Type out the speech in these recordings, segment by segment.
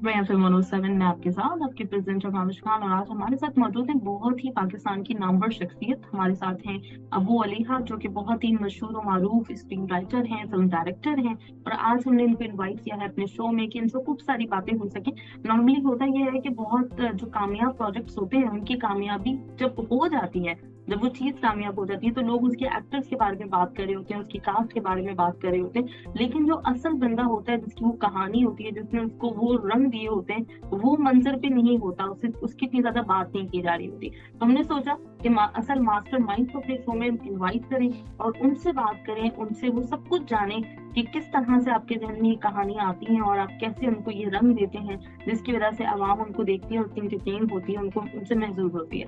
मैं फिल्म 107 में आपके साथ आपके प्रेजेंटर कामिश खान, और आज हमारे साथ मौजूद है बहुत ही पाकिस्तान की नामवर शख्सियत। हमारे साथ हैं अबू अलीहा, जो कि बहुत ही मशहूर और मारूफ स्क्रीन राइटर हैं, फिल्म डायरेक्टर हैं। और आज हमने इनको इनवाइट किया है अपने शो में कि इनसे खूब सारी बातें हो सके। नॉर्मली होता यह है कि बहुत जो कामयाब प्रोजेक्ट्स होते हैं उनकी कामयाबी जब हो जाती है, जब वो चीज कामयाब हो जाती है, तो लोग उसके एक्टर्स के बारे में बात कर रहे होते हैं, उसकी कास्ट के बारे में बात कर रहे होते हैं। लेकिन जो असल बंदा होता है, जिसकी वो कहानी होती है, जिसने उसको वो रंग दिए होते हैं, वो मंजर पे नहीं होता, उसे उसकी इतनी ज्यादा बात नहीं की जा रही होती। तो हमने सोचा कि असल मास्टर माइंड को अपने शो में इनवाइट करें और उनसे बात करें, उनसे वो सब कुछ जाने कि किस तरह से आपके जहन में ये कहानियां आती हैं और आप कैसे उनको ये रंग देते हैं, जिसकी वजह से आवाम उनको देखती है और इंटरटेन होती है, उनको उनसे महसूस होती है।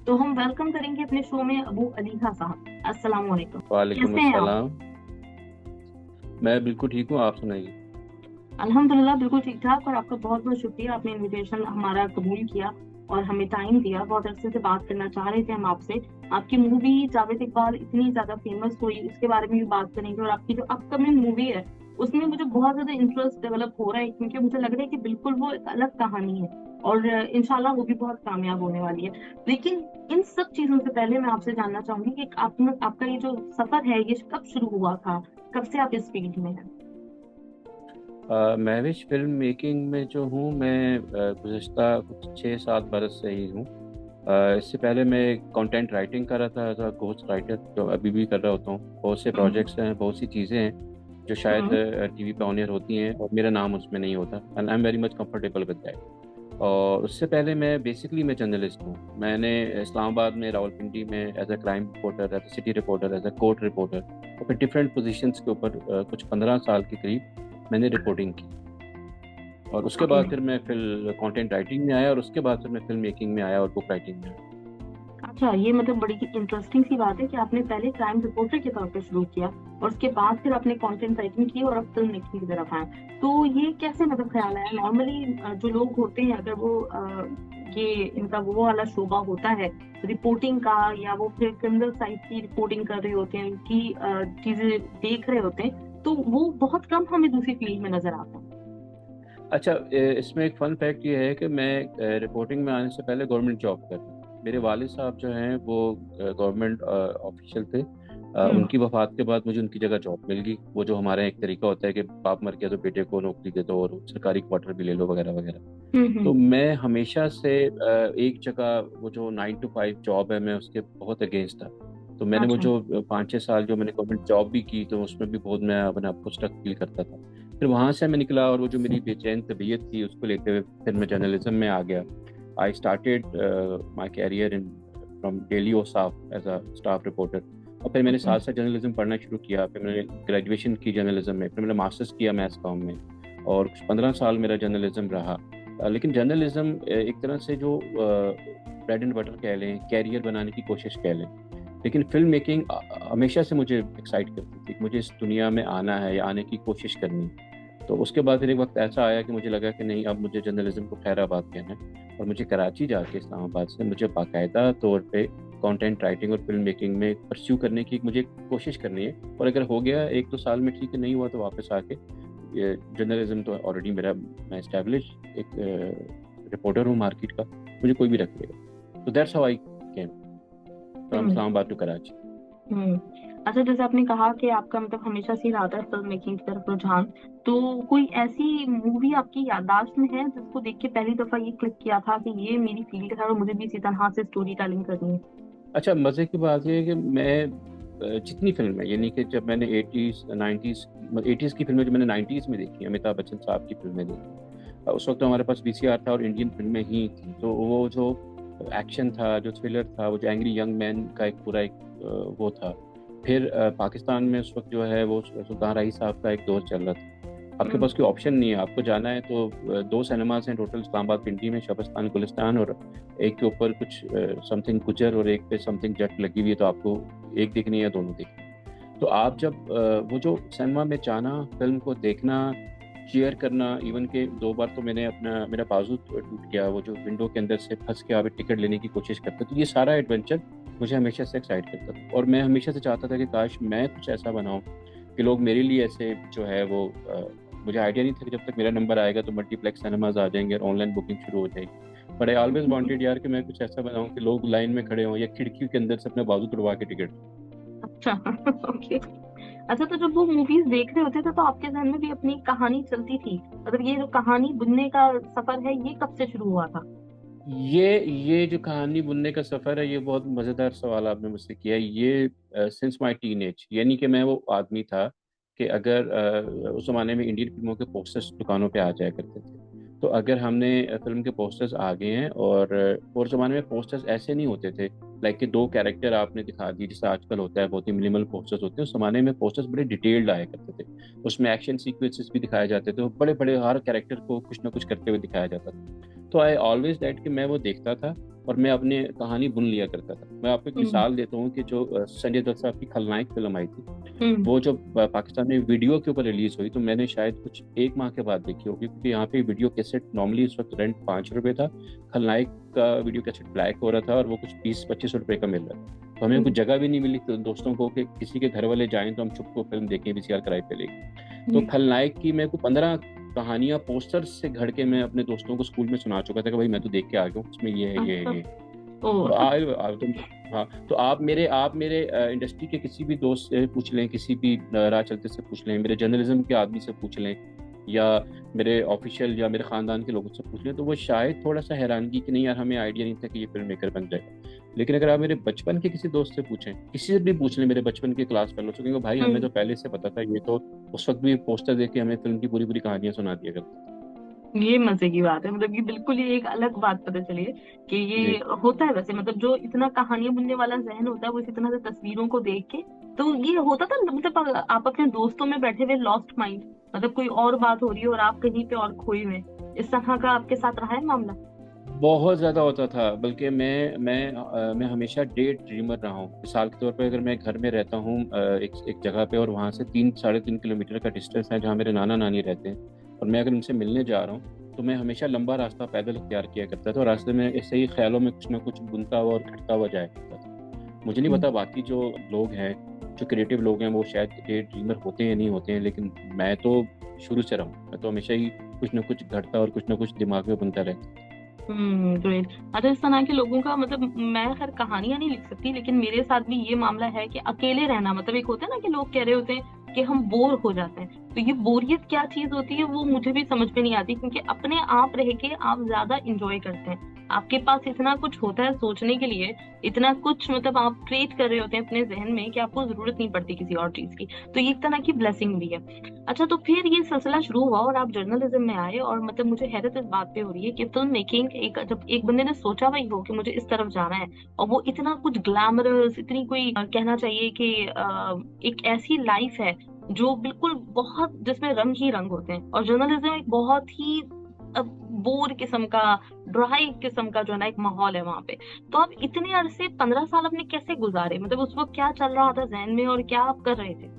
तो हम वेलकम करेंगे अपने शो में अबू अलीहा साहब। अस्सलाम वालेकुम। वालेकुम कैसे हैं आप? अस्सलाम। मैं बिल्कुल ठीक हूँ, आप सुनाइए। अल्हम्दुलिल्लाह बिल्कुल ठीक ठाक। और आपका बहुत बहुत शुक्रिया, आपने इनविटेशन हमारा कबूल किया और हमें टाइम दिया। बहुत अरसे से बात करना चाह रहे थे हम आपसे। आपकी मूवी जावेद इकबाल इतनी ज्यादा फेमस हुई, उसके बारे में भी बात करेंगे। और आपकी जो अपकमिंग मूवी है उसमें मुझे बहुत ज्यादा इंटरेस्ट डेवलप हो रहा है, क्योंकि मुझे लग रहा है कि बिल्कुल वो एक अलग कहानी है और इंशाल्लाह वो भी बहुत कामयाब होने वाली है। लेकिन इन सब चीजों से पहले मैं आपसे जानना चाहूंगी कि आपका ये जो सफर है ये कब शुरू हुआ था, कब से आप इस फील्ड में हैं? महविश फिल्म मेकिंग में जो हूँ मैं गुज़िश्ता कुछ 6-7 बरस से ही हूँ। इससे पहले मैं कंटेंट राइटिंग कर रहा था एज अ घोस्ट राइटर, जो अभी भी कर रहा होता हूँ। बहुत से हम्म। प्रोजेक्ट्स हैं, बहुत सी चीज़ें हैं जो शायद हम्म। टीवी पे ऑनियर होती हैं और मेरा नाम उसमें नहीं होता, and I am very much comfortable with that. और उससे पहले मैं जर्नलिस्ट हूँ। मैंने इस्लामाबाद में, रावलपिंडी में as a crime reporter, as a city reporter, as a court reporter और फिर डिफरेंट पोजीशंस के ऊपर कुछ 15 साल के करीब मैंने रिपोर्टिंग की। और उसके ओके। बाद फिर मैं फिर कंटेंट राइटिंग में आया और उसके बाद फिर मैं फिल्म मेकिंग में आया और बुक राइटिंग में आया। अच्छा, ये मतलब बड़ी इंटरेस्टिंग सी बात है कि आपने पहले क्राइम रिपोर्टर के तौर पे शुरू किया और उसके बाद फिर आपने कंटेंट राइटिंग की और अब फिल्म मेकिंग की तरफ आए। तो ये कैसे मतलब ख्याल आया? नॉर्मली जो लोग होते हैं, अगर वो ये इनका वो वाला शोबा होता है रिपोर्टिंग का, या वो फिर क्रिमिनल साइड की रिपोर्टिंग कर रहे होते हैं, उनकी चीजें देख रहे होते हैं, तो वो बहुत कम हमें दूसरी फील्ड में नजर आता है। अच्छा, इसमें एक फन फैक्ट ये है कि मैं रिपोर्टिंग में आने से पहले गवर्नमेंट जॉब कर रहा हूँ। मेरे वालिद साहब जो हैं वो गवर्नमेंट ऑफिशियल थे। हम्म। उनकी वफात के बाद मुझे उनकी जगह जॉब मिल गई। वो जो हमारे यहाँ एक तरीका होता है कि बाप मर गया तो बेटे को नौकरी दे दो और सरकारी क्वार्टर भी ले लो वगैरह वगैरह। तो हम्म। मैं हमेशा से एक जगह, वो जो 9 to 5 जॉब है, मैं उसके बहुत अगेंस्ट था। तो मैंने वो अच्छा। जो 5-6 साल जो मैंने गवर्नमेंट जॉब भी की, तो उसमें भी बहुत मैं अपने आप को स्टक फील करता था। फिर वहाँ से मैं निकला और वो जो मेरी बेचैन तबीयत थी उसको लेते हुए फिर मैं जर्नलिज्म में आ गया। I started my career in from daily Ausaf as a staff reporter. और फिर मैंने ओके। साथ साथ जर्नलिज्म पढ़ना शुरू किया। फिर मैंने ग्रेजुएशन की जर्नलिज्म में, फिर मैंने मास्टर्स किया मैथ्स कॉम में। और कुछ 15 साल मेरा जर्नलिज्म रहा। लेकिन जर्नलिज्म एक तरह से जो ब्रेड एंड बटर कह लें, कैरियर बनाने की कोशिश कह लें। लेकिन फिल्म मेकिंग हमेशा से मुझे एक्साइट करती थी कि मुझे इस दुनिया में आना है या आने की कोशिश करनी है। तो उसके बाद फिर एक वक्त ऐसा आया कि मुझे लगा कि नहीं, अब मुझे जर्नलिज्म को खैराबाद कहना है और मुझे कराची जाके इस्लामाबाद से मुझे बाकायदा तौर पे कंटेंट राइटिंग और फिल्म मेकिंग में परस्यू करने की मुझे कोशिश करनी है। और अगर हो गया 1-2 साल में ठीक है, नहीं हुआ तो वापस आके ये जर्नलिज्म तो ऑलरेडी मेरा, मैं एस्टेब्लिश एक रिपोर्टर हूँ मार्केट का, मुझे कोई भी रख लेगा। तो that's how I came from hmm. Islamabad to Karachi. Hmm. अच्छा, जैसे आपने कहा कि आपका मतलब हमेशा से ही रहा था फिल्म मेकिंग की तरफ रुझान, तो कोई ऐसी मूवी आपकी याददाश्त में है जिसको देख के पहली दफा ये क्लिक किया था कि ये मेरी फील्ड है और मुझे भी इसी तरह से स्टोरी टेलिंग करनी है? अच्छा, मज़े की बात ये है कि मैं जितनी फिल्में, यानी कि जब मैंने 80s की फिल्में जो मैंने 90s में देखी, अमिताभ बच्चन साहब की फिल्में देखी, उस वक्त तो हमारे पास वीसीआर था और इंडियन फिल्में ही थी। तो वो जो एक्शन था, जो थ्रिलर था, वो जो एंग्री यंग मैन का एक पूरा एक वो था। फिर पाकिस्तान में उस वक्त जो है वो सुल्तान राही साहब का एक दौर चल रहा था। आपके हम्म। पास कोई ऑप्शन नहीं है, आपको जाना है तो 2 सिनेमाज हैं टोटल इस्लामाबाद पिंडी में, शबस्तान गुलिस्तान, और एक के ऊपर कुछ समथिंग गुजर और एक पे समथिंग जट लगी हुई है, तो आपको एक देखनी है या दोनों देखनी है। तो आप जब वो जो सिनेमा में जाना, फिल्म को देखना, चीयर करना, इवन के 2 बार तो मैंने अपना, मेरा बाजू टूट गया वो जो विंडो के अंदर से फंस के आप टिकट लेने की कोशिश करते, तो ये सारा एडवेंचर मुझे हमेशा से एक्साइट करता था। और मैं हमेशा से चाहता था कि काश मैं कुछ ऐसा बनाऊं कि लोग मेरे लिए ऐसे जो है वो मुझे आइडिया नहीं था कि जब तक मेरा नंबर आएगा तो मल्टीप्लेक्स सिनेमाज आ जाएंगे और ऑनलाइन बुकिंग शुरू हो जाएगी। बट आई ऑलवेज वांटेड यार कि मैं कुछ ऐसा बनाऊं कि लोग लाइन में खड़े हों या खिड़की के अंदर से अपने बाजू तुड़वा के टिकट। अच्छा। ओके। अच्छा, तो जब वो मूवीज देख रहे होते थे तो आपके जहन में भी अपनी कहानी चलती थी, मतलब ये जो कहानी बुनने का सफर है ये कब से शुरू हुआ था? ये जो कहानी बुनने का सफर है, ये बहुत मजेदार सवाल आपने मुझसे किया है। ये सिंस माय टीनेज, यानी कि मैं वो आदमी था कि अगर उस जमाने में इंडियन फिल्मों के पोस्टर्स दुकानों पे आ जाया करते थे, तो अगर हमने फिल्म के पोस्टर्स आ गए हैं, और जमाने में पोस्टर्स ऐसे नहीं होते थे लाइक कि दो कैरेक्टर आपने दिखा दिए जैसे आजकल होता है, बहुत ही मिनिमल पोस्टर्स होते हैं। उस जमाने में पोस्टर्स बड़े डिटेल्ड आया करते थे, उसमें एक्शन सीक्वेंसेस भी दिखाए जाते थे, बड़े बड़े हर कैरेक्टर को कुछ ना कुछ करते हुए दिखाया जाता था। तो आई ऑलवेज दैट कि मैं वो देखता था और मैं अपनी कहानी बुन लिया करता था। मैं आपको एक हम्म। मिसाल देता हूँ कि जो संजय दत्त साहब की खलनायक फिल्म आई थी, हम्म। वो जो पाकिस्तान में वीडियो के ऊपर रिलीज हुई, तो मैंने शायद कुछ एक माह के बाद देखी होगी, क्योंकि यहाँ पे वीडियो कैसेट नॉर्मली उस वक्त रेंट 5 रुपए था। खलनायक का वीडियो कैसेट ब्लैक हो रहा था और वो कुछ 20-25 रुपए का मिल रहा था। तो हमें कुछ जगह भी नहीं मिली तो दोस्तों को कि किसी के घर वाले जाएं तो हम चुप को फिल्म देखें, VCR किराए पे लेके। तो खलनायक की मेरे को 15 कहानियां पोस्टर से घड़ के मैं अपने दोस्तों को स्कूल में सुना चुका था कि भाई मैं तो देख के आ गया हूँ, उसमें ये है ये है ये। तो तुम, हाँ, तो आप मेरे इंडस्ट्री के किसी भी दोस्त से पूछ लें, किसी भी राह चलते से पूछ लें, मेरे जर्नलिज्म के आदमी से पूछ लें, या मेरे ऑफिशियल या मेरे खानदान के लोगों से पूछ लें, तो वो शायद थोड़ा सा हैरानगी कि नहीं यार हमें आइडिया नहीं था कि ये फिल्म मेकर बन जाएगा। लेकिन अगर आप मेरे बचपन के किसी दोस्त से पूछें, किसी से भी पूछ लें, मेरे बचपन के क्लास फेलो से, क्योंकि भाई हमें तो पहले से पता था, ये तो उस वक्त भी पोस्टर देख के हमें फिल्म की पूरी पूरी कहानियां सुना दिया करते ये मजे की बात है, मतलब ये बिल्कुल ये एक अलग बात पता चली है कि थे। ये जी। होता है वैसे, मतलब जो इतना कहानियां बुनने वाला जहन होता है वो इसी तरह से तस्वीरों को देख के, तो ये होता था मतलब आप अपने दोस्तों में बैठे हुए लॉस्ट माइंड, मतलब कोई और बात हो रही है और आप कहीं पे और खोए हुए हैं। इस तरह का आपके साथ रहा है मामला? बहुत ज़्यादा होता था, बल्कि मैं हमेशा डे ड्रीमर रहा हूँ। मिसाल के तौर पर अगर मैं घर में रहता हूँ एक जगह पे, और वहाँ से 3-3.5 किलोमीटर का डिस्टेंस है जहाँ मेरे नाना नानी रहते हैं, और मैं अगर उनसे मिलने जा रहा हूँ तो मैं हमेशा लंबा रास्ता पैदल इख्तियार किया करता था, और रास्ते में ऐसे ही ख्यालों में कुछ ना कुछ बुनता हुआ और घटता हुआ जाया करता था। मुझे नहीं पता बाकी जो लोग हैं, जो क्रिएटिव लोग हैं, वो शायद डे ड्रीमर होते हैं नहीं होते हैं, लेकिन मैं तो शुरू से रहा हूँ। मैं तो हमेशा ही कुछ ना कुछ घटता और कुछ ना कुछ दिमाग में बुनता रहता। ग्रेट। अच्छा, इस तरह के लोगों का मतलब मैं खैर कहानियां नहीं लिख सकती, लेकिन मेरे साथ भी ये मामला है कि अकेले रहना, मतलब एक होता है ना कि लोग कह रहे होते हैं कि हम बोर हो जाते हैं, तो ये बोरियत क्या चीज होती है वो मुझे भी समझ में नहीं आती, क्योंकि अपने आप रह के आप ज्यादा इंजॉय करते हैं। आपके पास इतना कुछ होता है सोचने के लिए, इतना कुछ मतलब आप क्रिएट कर रहे होते हैं अपने जहन में कि आपको जरूरत नहीं पड़ती किसी और चीज की। तो ये एक तरह की ब्लेसिंग भी है। अच्छा, तो फिर ये सिलसिला शुरू हुआ और आप जर्नलिज्म में आए, और मतलब मुझे हैरत इस बात पे हो रही है कि फिल्म मेकिंग, एक जब एक बंदे ने सोचा वही हो कि मुझे इस तरफ जाना है, और वो इतना कुछ ग्लैमरस, इतनी कोई कहना चाहिए कि एक ऐसी लाइफ है जो बिल्कुल बहुत, जिसमें रंग ही रंग होते हैं, और जर्नलिज्म एक बहुत ही बोर किस्म का, ड्राई किस्म का जो है ना एक माहौल है वहां पे। तो आप इतने अरसे 15 साल अपने कैसे गुजारे, मतलब उस वक्त क्या चल रहा था जहन में और क्या आप कर रहे थे?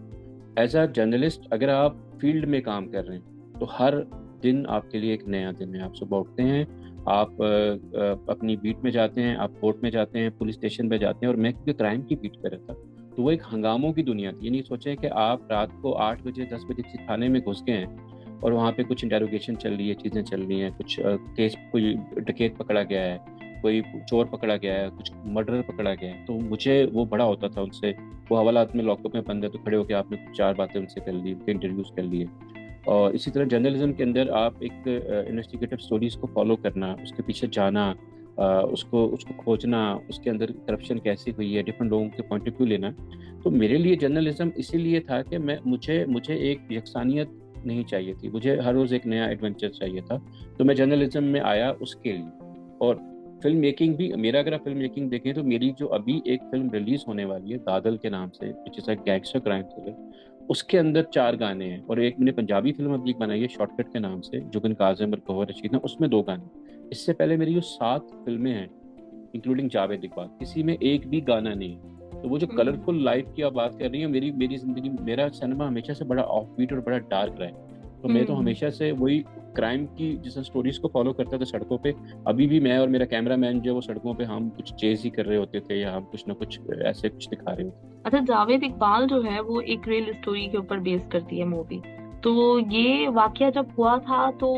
एज अ जर्नलिस्ट अगर आप फील्ड में काम कर रहे हैं तो हर दिन आपके लिए एक नया दिन है। आप सुबह उठते हैं, आप अपनी बीट में जाते हैं, आप कोर्ट में जाते हैं, पुलिस स्टेशन पे जाते हैं, और मैं क्योंकि क्राइम की बीट पर रहता, तो वो एक हंगामों की दुनिया थी। ये नहीं सोचें कि आप रात को 8 बजे 10 बजे किसी थाने में घुस गए हैं और वहाँ पे कुछ इंटेरोगेशन चल रही है, चीज़ें चल रही हैं, कुछ केस, कोई डकैत पकड़ा गया है, कोई चोर पकड़ा गया है, कुछ मर्डर पकड़ा गया है। तो मुझे वो बड़ा होता था उनसे, वो हवालात में लॉकअप में बंद है तो खड़े होकर आपने कुछ 4 बातें उनसे कर ली, उनके इंटरव्यूज कर लिए। और इसी तरह जर्नलिज्म के अंदर आप एक इन्वेस्टिगेटिव स्टोरीज को फॉलो करना, उसके पीछे जाना, उसको उसको खोजना, उसके अंदर करप्शन कैसी हुई है, डिफरेंट लोगों के पॉइंट ऑफ व्यू लेना। तो मेरे लिए जर्नलिज्म इसीलिए था कि मैं मुझे मुझे एक यकसानियत नहीं चाहिए थी, मुझे हर रोज़ एक नया एडवेंचर चाहिए था। तो मैं जर्नलिज्म में आया उसके लिए। और फिल्म मेकिंग भी मेरा, अगर आप फिल्म मेकिंग देखें तो मेरी जो अभी एक फिल्म रिलीज होने वाली है दादल के नाम से, which is a gangster crime thriller, उसके अंदर 4 गाने हैं, और एक मैंने पंजाबी फिल्म अभी बनाई है शॉर्टकट के नाम से, जुगन काजिम और गौहर रशीद है, उसमें 2 गाने। इससे पहले मेरी जो 7 फिल्में हैं इंक्लूडिंग जावेद इकबाल, किसी में एक भी गाना नहीं है। तो वो जो कलरफुल लाइफ की आप बात कर रही है, मेरी मेरी जिंदगी, मेरा सिनेमा हमेशा से बड़ा ऑफ बीट और बड़ा डार्क रहा है। तो मैं तो हमेशा से वही क्राइम की जैसे स्टोरीज को फॉलो करता था सड़कों पे। अभी भी मैं और मेरा कैमरामैन जो, वो सड़कों पे हम कुछ चेज ही कर रहे होते थे, या हम कुछ ना कुछ ऐसे कुछ दिखा रहे होते थे। अच्छा, जावेद इकबाल जो है वो एक रियल स्टोरी के ऊपर बेस करती है मूवी, तो ये वाकया जब हुआ था तो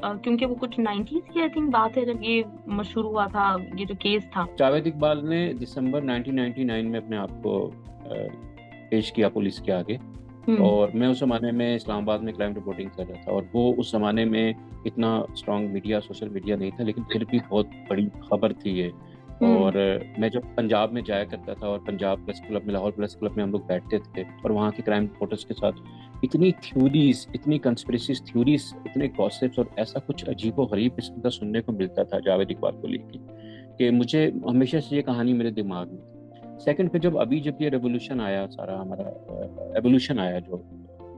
क्योंकि वो कुछ 90s की आई थिंक बात है जब ये मशहूर हुआ था, ये जो केस था। जावेद इकबाल ने दिसंबर 1999 में अपने आप को पेश किया पुलिस के आगे। हम्म। और मैं उस ज़माने में इस्लामाबाद में क्राइम रिपोर्टिंग कर रहा था, और वो उस ज़माने में इतना स्ट्रॉन्ग मीडिया, सोशल मीडिया नहीं था, लेकिन फिर भी बहुत बड़ी खबर थी ये। हम्म। और मैं जब पंजाब में जाया करता था, और पंजाब प्रेस क्लब में, लाहौर प्रेस क्लब में हम लोग बैठते थे, और वहाँ के क्राइम रिपोर्टर्स के साथ इतनी थ्योरीज, इतनी कंस्पिरेसी थ्योरीज, इतने गॉसिप्स और ऐसा कुछ अजीबो गरीब किस्म का सुनने को मिलता था जावेद इकबाल को लेकर, कि मुझे हमेशा से ये कहानी मेरे दिमाग में थी। सेकंड पे जब ये रेवोल्यूशन आया, सारा हमारा एवोल्यूशन आया जो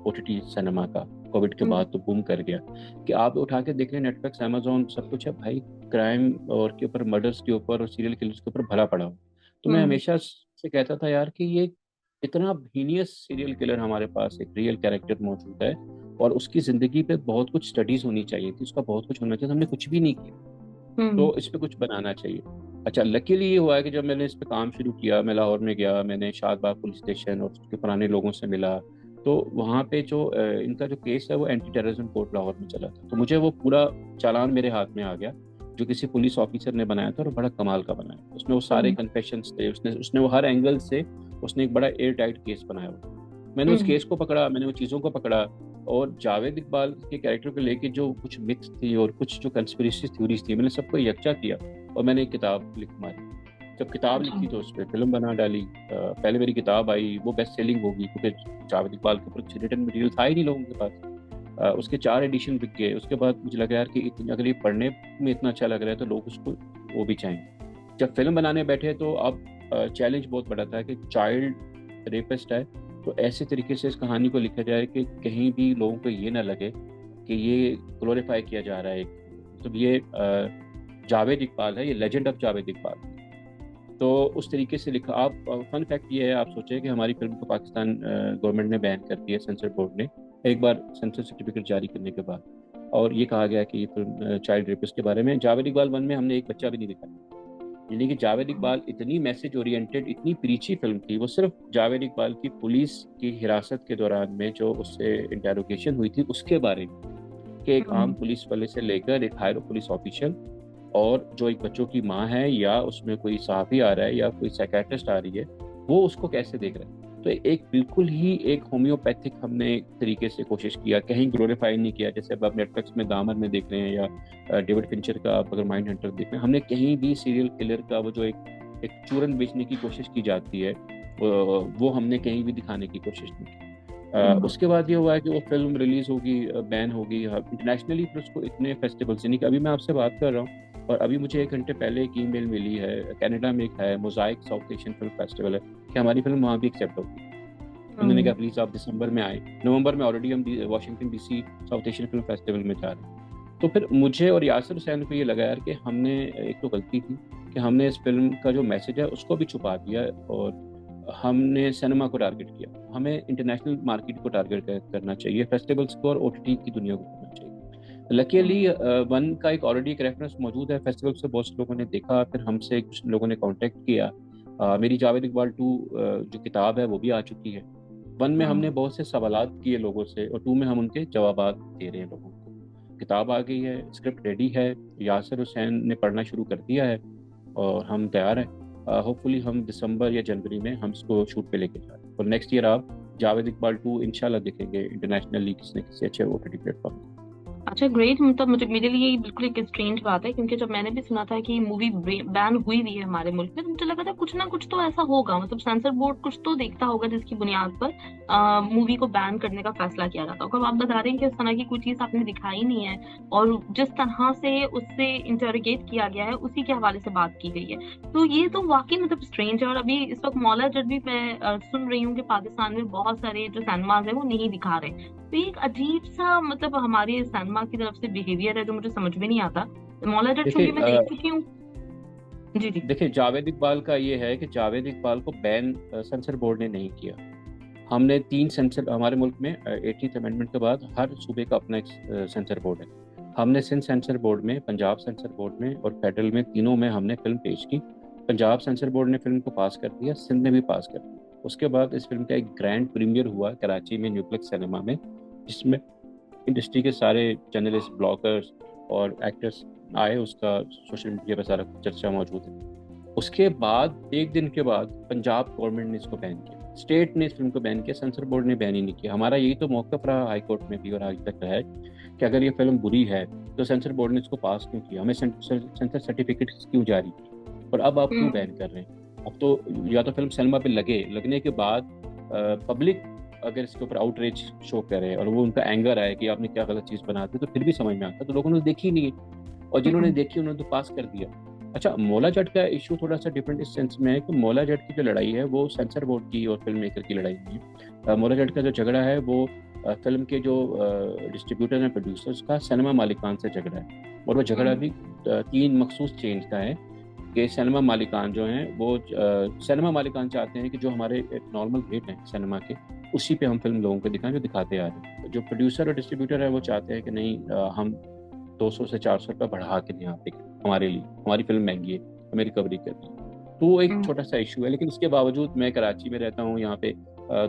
ओटीटी सिनेमा का, कोविड के हम्म। बाद तो बूम कर गया, कि आप उठा के देख लें, नेटफ्लिक्स, अमेजोन, सब कुछ है भाई, क्राइम और के ऊपर, मर्डर्स के ऊपर और सीरियल किलर्स के ऊपर भरा पड़ा हो। तो मैं हम्म। हमेशा से कहता था यार कि ये इतना हीनियस सीरियल किलर हमारे पास एक रियल कैरेक्टर मौजूद है, और उसकी जिंदगी पे बहुत कुछ स्टडीज होनी चाहिए थी, उसका बहुत कुछ होना चाहिए था, हमने कुछ भी नहीं किया। हम्म। तो इस पे कुछ बनाना चाहिए। अच्छा, लकीली ये हुआ है कि जब मैंने इस पे काम शुरू किया, मैं लाहौर में गया, मैंने शाहबाग पुलिस स्टेशन और उसके पुराने लोगों से मिला, तो वहाँ पे जो इनका जो केस है वो एंटी टेररिज्म कोर्ट लाहौर में चला था, तो मुझे वो पूरा चालान मेरे हाथ में आ गया, जो किसी पुलिस ऑफिसर ने बनाया था, और बड़ा कमाल का बनाया। उसमें वो सारे हम्म। कन्फेशंस थे, उसने उसने वो हर एंगल से उसने एक बड़ा एयर टाइट केस बनाया हुआ। मैंने उस हम्म। केस को पकड़ा, मैंने वो चीज़ों को पकड़ा, और जावेद इकबाल के कैरेक्टर को लेके जो कुछ मिथ थी और कुछ जो कंस्पिरेसी थ्योरीज थी, मैंने सबको यकजा किया, और मैंने एक किताब लिख मारी। जब किताब अच्छा। लिखी तो उस पर फिल्म बना डाली। पहले मेरी किताब आई, वो बेस्ट सेलिंग होगी, क्योंकि जावेद इकबाल के ऊपर रिटन मटेरियल था ही नहीं लोगों के पास। उसके 4 एडिशन बिक गए। उसके बाद मुझे लगा यार कि अगर ये पढ़ने में इतना अच्छा लग रहा है तो लोग उसको वो भी चाहेंगे। जब फिल्म बनाने बैठे तो अब चैलेंज बहुत बड़ा था कि चाइल्ड रेपिस्ट है, तो ऐसे तरीके से इस कहानी को लिखा जाए कि कहीं भी लोगों को ये ना लगे कि ये ग्लोरीफाई किया जा रहा है। मतलब ये जावेद इकबाल है, ये लेजेंड ऑफ जावेद इकबाल। तो उस तरीके से लिखा। आप फन फैक्ट ये है, आप सोचें कि हमारी फिल्म को पाकिस्तान गवर्नमेंट ने बैन कर दिया, सेंसर बोर्ड ने, एक बार सेंसर सर्टिफिकेट जारी करने के बाद, और ये कहा गया कि ये फिल्म चाइल्ड रेपिस्ट के बारे में। जावेद इकबाल 1 में हमने एक बच्चा भी नहीं दिखाया। यानी कि जावेद इकबाल इतनी मैसेज ओरिएंटेड, इतनी प्रीची फिल्म थी। वो सिर्फ जावेद इकबाल की पुलिस की हिरासत के दौरान में जो उससे इंटेरोगेशन हुई थी उसके बारे में, कि एक आम हम्म। पुलिस वाले से लेकर एक हायर पुलिस ऑफिशियल, और जो एक बच्चों की माँ है, या उसमें कोई सहाफ़ी आ रहा है या कोई साइकेट्रिस्ट आ रही है, वो उसको कैसे देख रहा है। तो एक बिल्कुल ही एक होम्योपैथिक हमने तरीके से कोशिश किया, कहीं ग्लोरीफाई नहीं किया। जैसे अब आप नेटफ्लिक्स में दामन में देख रहे हैं, या डेविड फिंचर का आप अगर माइंड हंटर देख रहे हैं, हमने कहीं भी सीरियल किलर का वो जो एक चूरन बेचने की कोशिश की जाती है, वो हमने कहीं भी दिखाने की कोशिश नहीं की। हम्म। उसके बाद ये हुआ है कि वो फिल्म रिलीज होगी, बैन होगी इंटरनेशनली, फिर उसको इतने फेस्टिवल्स, यानी कि अभी मैं आपसे बात कर रहा हूँ, और अभी मुझे 1 घंटे पहले एक ईमेल मिली है, कनाडा में एक है mosaic south Asian film festival है, कि हमारी फिल्म वहाँ भी एक्सेप्ट होगी। उन्होंने कहा प्लीज़ आप दिसंबर में आए। नवंबर में ऑलरेडी हम Washington DC south Asian film festival में जा रहे हैं। तो फिर मुझे और यासिर हुसैन को ये लगा यार कि हमने एक तो गलती की कि हमने इस फिल्म का जो मैसेज है उसको भी छुपा दिया, और हमने सिनेमा को टारगेट किया। हमें इंटरनेशनल मार्केट को टारगेट करना चाहिए, फेस्टिवल्स को और ओटीटी की दुनिया को करना चाहिए। लकीली 1 का एक ऑलरेडी एक रेफरेंस मौजूद है फेस्टिवल से, बहुत से लोगों ने देखा, फिर हमसे कुछ लोगों ने कांटेक्ट किया। मेरी जावेद इकबाल 2 जो किताब है वो भी आ चुकी है। 1 में हमने बहुत से सवालात किए लोगों से, और 2 में हम उनके जवाबात दे रहे हैं लोगों को। किताब आ गई है, स्क्रिप्ट रेडी है, यासिर हुसैन ने पढ़ना शुरू कर दिया है, और हम तैयार हैं। होपफुली हम दिसंबर या जनवरी में हम इसको शूट पे लेके जा रहे हैं, और नेक्स्ट ईयर आप जावेद इकबाल 2 इंशाल्लाह देखेंगे इंटरनेशनली किसी न किसी अच्छे ओटीटी प्लेटफॉर्म। अच्छा ग्रेट। मतलब मुझे, मेरे लिए ये बिल्कुल एक स्ट्रेंज बात है, क्योंकि जब मैंने भी सुना था कि मूवी बैन हुई हुई है हमारे मुल्क में, तो मुझे लगा था कुछ ना कुछ तो ऐसा होगा, मतलब सेंसर बोर्ड कुछ तो देखता होगा जिसकी बुनियाद पर मूवी को बैन करने का फैसला किया जाता होगा। अब आप बता रहे हैं कि इस तरह की कोई चीज आपने दिखाई नहीं है, और जिस तरह से उससे इंटरोगेट किया गया है उसी के हवाले से बात की गई है, तो ये तो वाकई मतलब स्ट्रेंज है। और अभी इस वक्त मौला जज भी मैं सुन रही हूँ कि पाकिस्तान में बहुत सारे जो सिनेमाज है वो नहीं दिखा रहे। तो ये एक अजीब सा मतलब हमारे सैनमा की तरफ से बिहेवियर है जो मुझे समझ में नहीं आता। मौला जट चूंकि मैं देख देखिए चुकी हूँ। जी जी। देखिए जावेद इकबाल का ये है कि जावेद इकबाल को बैन सेंसर बोर्ड ने नहीं किया। हमने 3 सेंसर, हमारे मुल्क में 18th अमेंडमेंट के बाद हर सूबे का अपना एक सेंसर बोर्ड है। हमने सिंध सेंसर बोर्ड में, पंजाब सेंसर बोर्ड में और फेडरल में, तीनों में हमने फिल्म पेश की। पंजाब सेंसर बोर्ड ने फिल्म को पास कर दिया, सिंध ने भी पास कर दिया। उसके बाद इस फिल्म का एक ग्रैंड प्रीमियर हुआ कराची में न्यूप्लेक्स सिनेमा में, जिसमें इंडस्ट्री के सारे जर्नलिस्ट, ब्लॉगर्स और एक्टर्स आए, उसका सोशल मीडिया पर सारा चर्चा मौजूद है। उसके बाद एक दिन के बाद पंजाब गवर्नमेंट ने इसको बैन किया, स्टेट ने इस फिल्म को बैन किया, सेंसर बोर्ड ने बैन ही नहीं किया। हमारा यही तो मौक़िफ़ रहा हाई कोर्ट में भी और आज तक रहा है कि अगर ये फिल्म बुरी है तो सेंसर बोर्ड ने इसको पास क्यों किया, हमें सेंसर सर्टिफिकेट क्यों जारी की, और अब आप क्यों बैन कर रहे हैं। अब तो या तो फिल्म सिनेमा पे लगने के बाद पब्लिक अगर इसके ऊपर आउटरीच शो करे और वो उनका एंगर आए कि आपने क्या गलत चीज़ बना दी, तो फिर भी समझ में आता। तो लोगों ने देखी नहीं है, और जिन्होंने देखी उन्होंने तो पास कर दिया। अच्छा, मौला जट का इशू थोड़ा सा डिफरेंट इस सेंस में है कि मौला जट की जो लड़ाई है वो सेंसर बोर्ड की और फिल्म मेकर की लड़ाई नहीं है। मौला जट का जो झगड़ा है वो फिल्म के जो डिस्ट्रीब्यूटर हैं, प्रोड्यूसर्स का सिनेमा मालिकान से झगड़ा है, और वो झगड़ा भी 3 मखसूस चेंज का है कि सिनेमा मालिकान जो हैं वो सिनेमा मालिकान चाहते हैं कि जो हमारे एक नॉर्मल रेट हैं सिनेमा के, उसी पे हम फिल्म लोगों को दिखाएं जो दिखाते आ रहे हैं। जो प्रोड्यूसर और डिस्ट्रीब्यूटर है वो चाहते हैं कि नहीं, हम 200 से 400 रुपये बढ़ा के दें आप हमारे लिए, हमारी फिल्म महंगी है, हमें रिकवरी करनी है। तो वो एक छोटा सा इशू है। लेकिन इसके बावजूद मैं कराची में रहता हूँ, यहाँ पे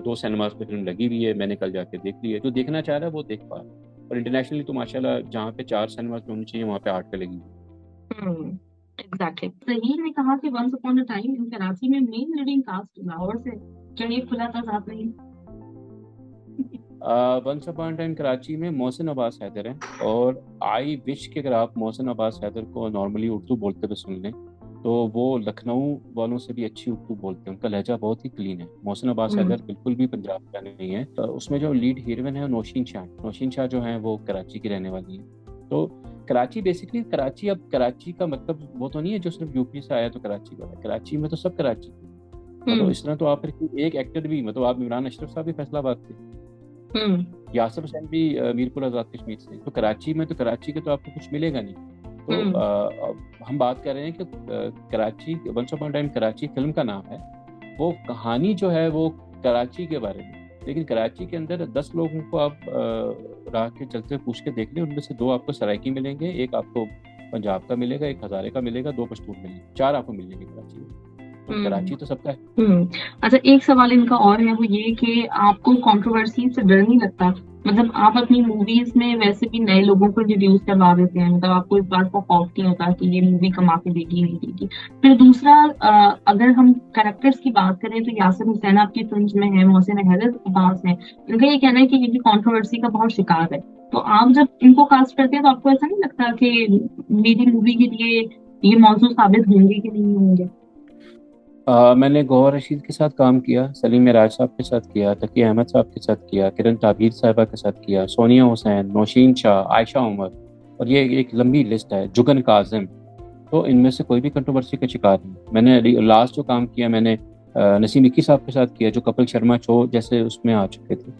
2 सिनेमाज पे फिल्म लगी हुई है, मैंने कल जाके देख ली है। जो देखना चाह रहा है वो देख पा रहा है, और इंटरनेशनली तो माशाल्लाह जहाँ पे 4 सिनेमाज होनी चाहिए वहाँ पे 8 पे लगी हुई है। एग्जैक्टली। ज़हीर ने कहा कि once upon a time in Karachi में मेन लीडिंग कास्ट लाहौर से, क्या ये खुला तज़ाद नहीं? वंस अपॉन टाइम कराची में मोहसिन अब्बास हैदर हैं, और आई विश कि अगर आप मोहसिन अब्बास हैदर को नॉर्मली उर्दू बोलते हुए सुन लें तो वो लखनऊ वालों से भी अच्छी उर्दू बोलते हैं, उनका लहजा बहुत ही क्लीन है। मोहसिन अब्बास हैदर बिल्कुल भी पंजाब का नहीं है। तो उसमें जो लीड हीरोइन है नौशीन शाह जो हैं वो कराची की रहने वाली है। तो कराची बेसिकली, कराची अब कराची का मतलब वो तो नहीं है जो सिर्फ यूपी से आया तो कराची का है। कराची में तो सब कराची, मतलब इस तरह तो आप फिर एक एक्टर भी, मतलब आप इमरान अशरफ साहब भी फैसलाबाद थे, यासिर हुसैन भी मीरपुर आज़ाद कश्मीर से। तो कराची में तो कराची के तो आपको कुछ मिलेगा नहीं। तो हम बात कर रहे हैं कि Karachi, once upon a time Karachi film का नाम है, वो कहानी जो है वो कराची के बारे में। लेकिन कराची के अंदर 10 लोगों को आप राह के चलते पूछ के देख लें, उनमें से 2 आपको सराइकी मिलेंगे, एक आपको पंजाब का मिलेगा, एक हज़ारे का मिलेगा, 2 पश्तून मिलेंगे, 4 आपको मिलेंगे कराची में। तो कराची तो सबका है। अच्छा, एक सवाल इनका और है, वो ये कि आपको कंट्रोवर्सी से डर नहीं लगता? मतलब आप अपनी मूवीज में वैसे भी नए लोगों को इंट्रोड्यूस करवा देते हैं, मतलब आपको इस बात का खौफ नहीं होता कि ये मूवी कमा के देगी नहीं देगी? फिर दूसरा, अगर हम कैरेक्टर्स की बात करें तो यासिर हुसैन आपकी फिल्म में है, मोहसिन हैदर अब्बास है, इनका ये कहना है कि ये भी कंट्रोवर्सी का बहुत शिकार है। तो आप जब इनको कास्ट करते हैं तो आपको ऐसा नहीं लगता कि मेरी मूवी के लिए ये मौजूद साबित होंगे कि नहीं होंगे? मैंने गौहर रशीद के साथ काम किया, सलीम मिराज साहब के साथ किया, तकी अहमद साहब के साथ किया, किरण ताबीर साहिबा के साथ किया, सोनिया हुसैन, नौशीन शाह, आयशा उमर, और ये एक लंबी लिस्ट है, जुगन काजिम। तो इनमें से कोई भी कंट्रोवर्सी का शिकार नहीं। मैंने लास्ट जो काम किया मैंने नसीम इक्की साहब के साथ किया, जो कपिल शर्मा शो जैसे उसमें आ चुके थे।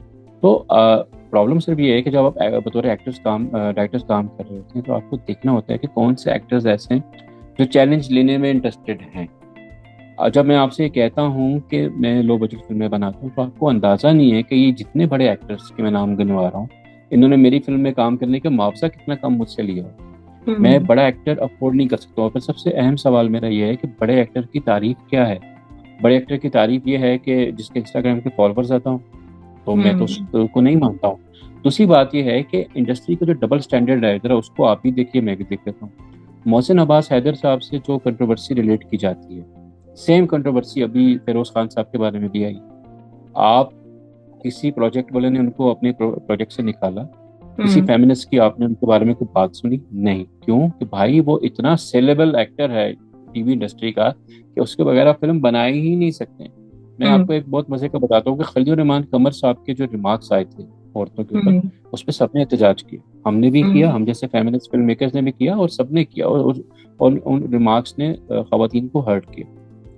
तो प्रॉब्लम सिर्फ ये है कि जब आप बतौर डायरेक्टर्स काम कर रहे होते हैं तो आपको देखना होता है कि कौन से एक्टर्स ऐसे हैं जो चैलेंज लेने में इंटरेस्टेड हैं। जब मैं आपसे कहता हूँ कि मैं लो बजट फिल्में बनाता हूँ तो आपको अंदाज़ा नहीं है कि ये जितने बड़े एक्टर्स के मैं नाम गिनवा रहा हूँ, इन्होंने मेरी फिल्म में काम करने का मुआवजा कितना कम मुझसे लिया। मैं बड़ा एक्टर अफोर्ड नहीं कर सकता। और फिर सबसे अहम सवाल मेरा ये है कि बड़े एक्टर की तारीफ क्या है? बड़े एक्टर की तारीफ ये है कि जिसके इंस्टाग्राम के फॉलोअर्स ज़्यादा हूँ, तो मैं तो उसको नहीं मानता हूँ। दूसरी बात यह है कि इंडस्ट्री का जो डबल स्टैंडर्ड है, जरा उसको आप भी देखिए, मैं भी देख लेता हूँ। मोहसिन अब्बास हैदर साहब से जो कंट्रोवर्सी रिलेट की जाती है, सेम कंट्रोवर्सी अभी फिरोज खान साहब के बारे में भी आई। आप किसी प्रोजेक्ट वाले ने उनको अपने प्रोजेक्ट से निकाला, किसी फेमिनिस्ट की आपने उनके बारे में कोई बात सुनी नहीं। क्यों? कि भाई वो इतना सेलेबल एक्टर है टीवी इंडस्ट्री का कि उसके बगैर आप फिल्म बना ही नहीं सकते। मैं आपको एक बहुत मजे का बताता हूँ कि खलील रहमान कमर साहब के जो रिमार्क्स आए थे औरतों के ऊपर, उस पर सबने एहतजाज किया, हमने भी किया, हम जैसे फेमिनिस्ट फिल्म मेकर्स ने भी किया, और सबने किया, और उन रिमार्क्स ने खवातीन को हर्ट किया।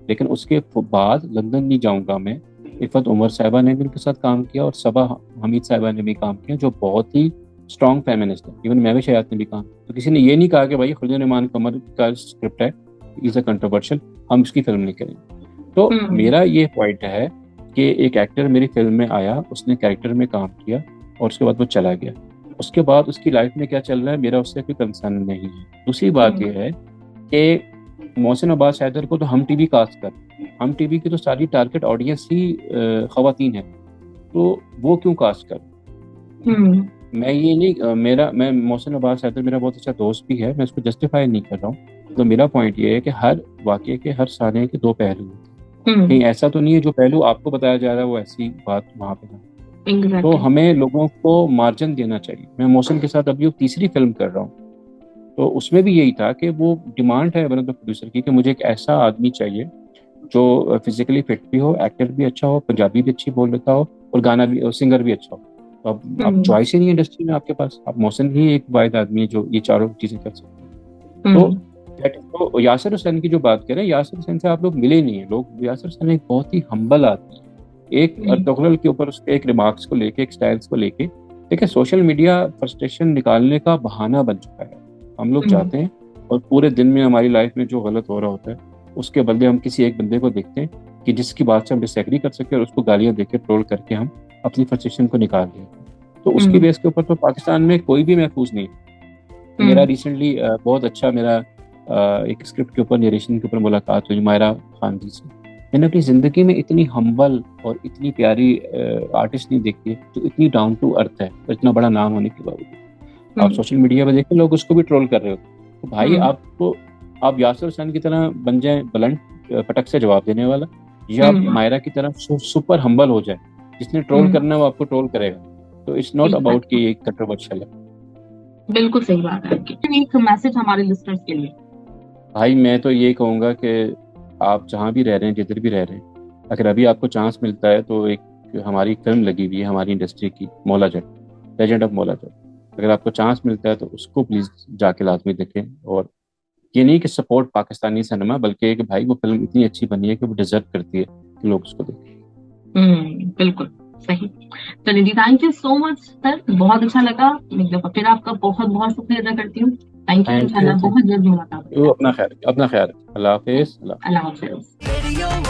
लेकिन उसके बाद लंदन नहीं जाऊंगा मैं, इफ़त उमर साहिबा ने भी उनके साथ काम किया, और सबा हमीद साहिबा ने भी काम किया, जो बहुत ही स्ट्रॉन्ग फेमिनिस्ट है। इवन महविश हयात ने भी काम। तो किसी ने ये नहीं कहा कि भाई खलील रहमान कमर का स्क्रिप्ट है, इज अ कंट्रोवर्शियल, हम इसकी फिल्म नहीं करेंगे। तो मेरा ये पॉइंट है कि एक एक्टर मेरी फिल्म में आया, उसने कैरेक्टर में काम किया, और उसके बाद वो चला गया। उसके बाद उसकी लाइफ में क्या चल रहा है मेरा उससे कोई कंसर्न नहीं है। दूसरी बात यह है कि मोहसिन अब्बास हैदर को तो हम टीवी कास्ट कर, हम टीवी की तो सारी टारगेट ऑडियंस ही खवातीन है, तो वो क्यों कास्ट कर? हम्म। मैं ये नहीं मैं मोहसिन अब्बास हैदर मेरा बहुत अच्छा दोस्त भी है, मैं इसको जस्टिफाई नहीं कर रहा हूँ। तो मेरा पॉइंट ये है कि हर वाकये के, हर साने के दो पहलू हैं। हम्म। कहीं ऐसा तो नहीं है जो पहलू आपको बताया जा रहा है वो ऐसी बात वहां पे ना। तो एग्जैक्टली। हमें लोगों को मार्जिन देना चाहिए। मैं मोहसिन के साथ अभी वो तीसरी फिल्म कर रहा हूँ, तो उसमें भी यही था कि वो डिमांड है वन ऑफ द प्रोड्यूसर की कि मुझे एक ऐसा आदमी चाहिए जो फिजिकली फिट भी हो, एक्टर भी अच्छा हो, पंजाबी भी अच्छी बोल लेता हो, और गाना भी, और सिंगर भी अच्छा हो। तो अब हम्म। चॉइस ही नहीं है इंडस्ट्री में आपके पास। आप मोहसिन ही एक वाहिद आदमी है जो ये चारों चीजें कर सकते हैं। तो हम्म। तो यासिर हुसैन की जो बात करें, यासिर हुसैन से आप लोग मिले ही नहीं है लोग। यासिर हुसैन एक बहुत ही हम्बल आदमी है। एक हम्म। अर्तुगरुल के ऊपर उसके एक रिमार्क्स को लेके, एक स्टाइल्स को लेके, देखिए सोशल मीडिया फ्रस्ट्रेशन निकालने का बहाना बन चुका है। हम लोग हम्म। जाते हैं और पूरे दिन में हमारी लाइफ में जो गलत हो रहा होता है उसके बदले हम किसी एक बंदे को देखते हैं कि जिसकी बात से हम डिसएग्री कर सके, और उसको गालियां देके ट्रोल करके हम अपनी फ्रस्ट्रेशन को निकाल देते हैं। तो उसकी हम्म। बेस के ऊपर तो पाकिस्तान में कोई भी महफूज नहीं है। मेरा हम्म। रिसेंटली बहुत अच्छा मेरा एक स्क्रिप्ट के ऊपर, नरेशन के ऊपर मुलाकात हुई मायरा खान जी से। मैंने अपनी जिंदगी में इतनी हम्बल और इतनी प्यारी आर्टिस्ट नहीं देखी है जो इतनी डाउन टू अर्थ है, और इतना बड़ा नाम होने के बावजूद। आप हम्म। सोशल मीडिया पर देखें, लोग उसको भी ट्रोल कर रहे होते। तो भाई हम्म। आपको, आप यासिर हुसैन की तरह बन जाए ब्लंट, पटक से जवाब देने वाला, या आप हम्म। मायरा की तरह सुपर हम्बल हो जाए। जिसने ट्रोल हम्म। करना है वो आपको ट्रोल करेगा। तो इट्स नॉट अबाउट कि एग्जैक्टली। ये कंट्रोवर्शियल है। बिल्कुल सही बात है आपकी। एक मैसेज हमारे लिसनर्स के लिए। भाई मैं तो ये कहूँगा कि आप जहाँ भी रह रहे हैं, जिधर भी रह रहे हैं, अगर अभी आपको चांस मिलता है तो एक हमारी फिल्म लगी हुई है हमारी इंडस्ट्री की, मौला जट, लेजेंड ऑफ मौला जट। अगर आपको चांस मिलता है तो उसको प्लीज़ जाके लाजमी देखें। और ये नहीं कि सपोर्ट पाकिस्तानी सिनेमा, बल्कि एक भाई वो फिल्म इतनी अच्छी बनी है कि वो डिजर्व करती है कि लोग उसको देखें। बिल्कुल सही। चलिए जी, thank you so much sir, बहुत अच्छा लगा। एक दफा फिर आपका बहुत बहुत शुक्रिया अदा करती हूँ। थैंक यू, थैंक यू, इंशाल्लाह थैंक बहुत जल्द मुलाकात यू। होगी अपना ख्याल, अपना ख्याल। अल्लाह आपसे। हाफिज़। अल्लाह हाफिज।